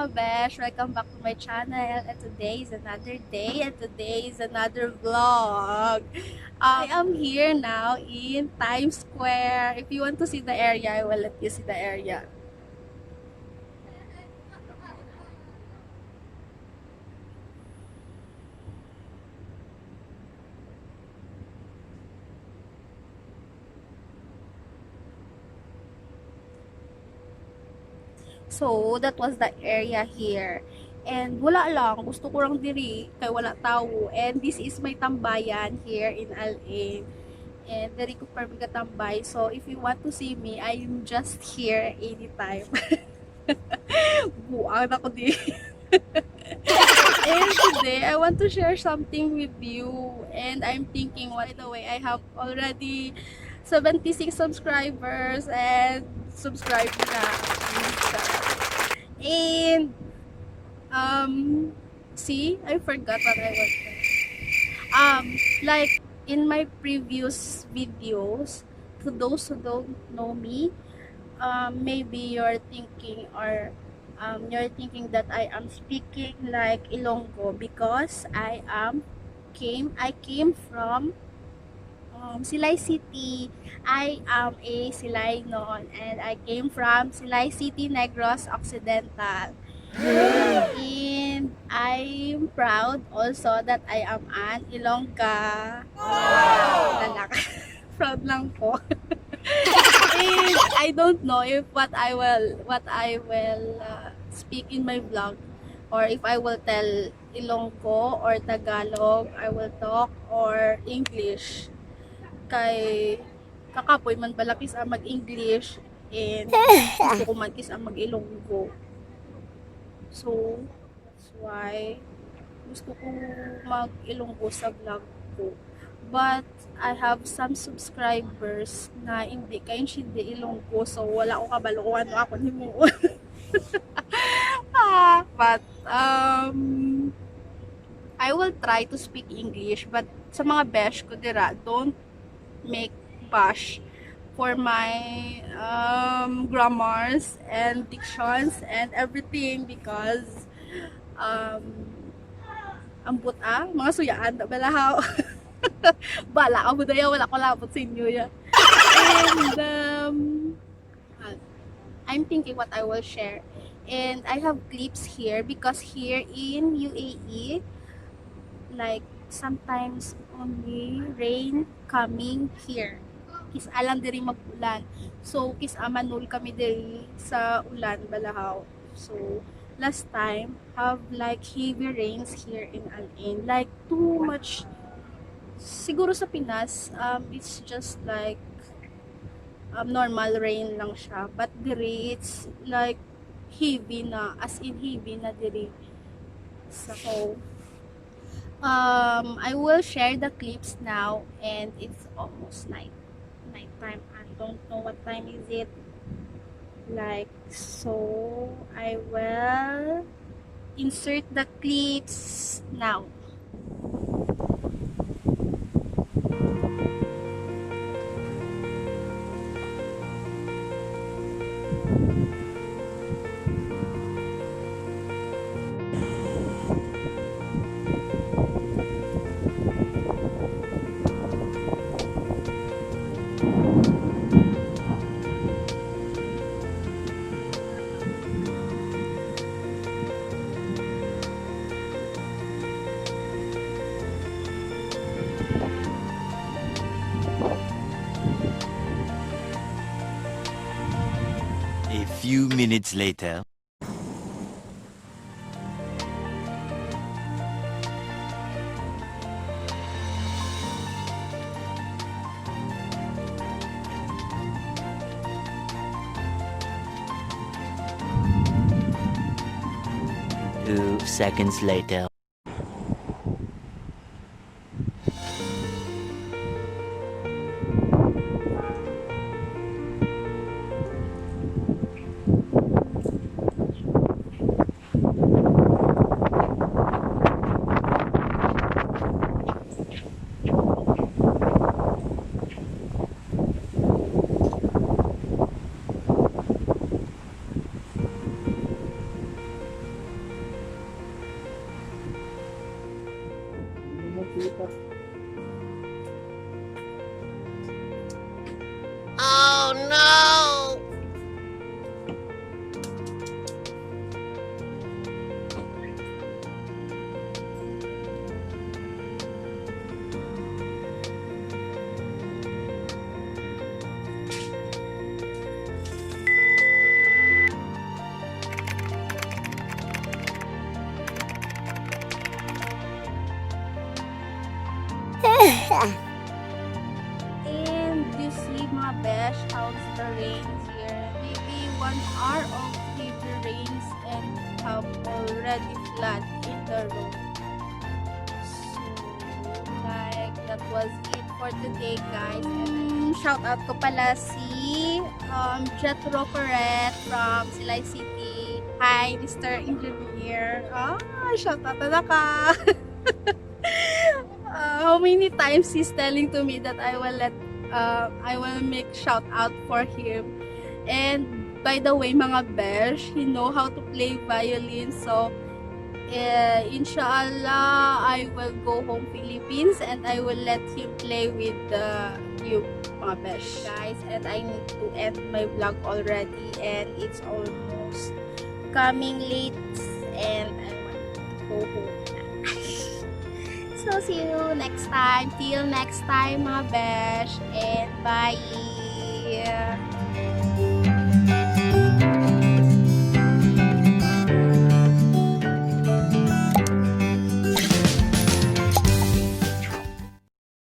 mga besh! Welcome back to my channel, and today is another day, and today is another vlog. I am here now in Times Square. If you want to see the area, I will let you see the area. So, that was the area here. And wala lang, gusto ko lang diri, kay wala tao. And this is my tambayan here in LA. And diri ko pa tambay. So, if you want to see me, I'm just here anytime. Buang ako di. And today, I want to share something with you. And I'm thinking, by the way, I have already 76 subscribers and subscribe na. And see, I forgot what I was saying. Like in my previous videos, to those who don't know me, maybe you're thinking that I am speaking like Ilonggo because I came from Silay City. I am a Silay noon, and I came from Silay City, Negros Occidental. And I'm proud also that I am an Ilongga. Wow! Proud lang po. And I don't know if what I will speak in my vlog, or if I will tell Ilonggo or Tagalog, I will talk, or English. Kay kakapoy man balakis ang mag-English, and gusto ko man kis ang mag-Ilonggo. So, that's why gusto ko mag-Ilonggo sa vlog ko. But I have some subscribers na hindi hindi Ilonggo, so wala ko kabalo kung ano ako himuon. But I will try to speak English, but sa mga besh ko dira, don't make bash for my grammars and dictions and everything, because ang buta, mga suyaan na balahaw. Bala ka mo daya, wala ko labot sa inyo ya. And I'm thinking what I will share. And I have clips here because here in UAE, like sometimes only rain coming here. Kis alam diri mag-ulan. So kis amanul kami diri sa ulan balahaw. So last time have like heavy rains here in Al-Ain, like too much. Siguro sa Pinas, it's just like normal rain lang siya, but diri it's like heavy na, as in heavy na diri. So I will share the clips now, and it's almost nighttime. I don't know what time is it. Like, so I will insert the clips now. A few minutes later. Two seconds later. mga besh, how's the rains here? Maybe 1 hour of heavy rains and have already flood in the road. So, like, that was it for today, guys. And shout out ko pala si Jetro Corret from Silay City. Hi, Mr. Engineer. Shout out na ka. How many times he's telling to me that I will make shout out for him. And by the way, mga besh, he know how to play violin. So, inshallah, I will go home Philippines and I will let him play with you, mga besh, guys. And I need to end my vlog already, and it's almost coming late, and I want to go home. So, see you next time. Till next time, mga besh, and bye!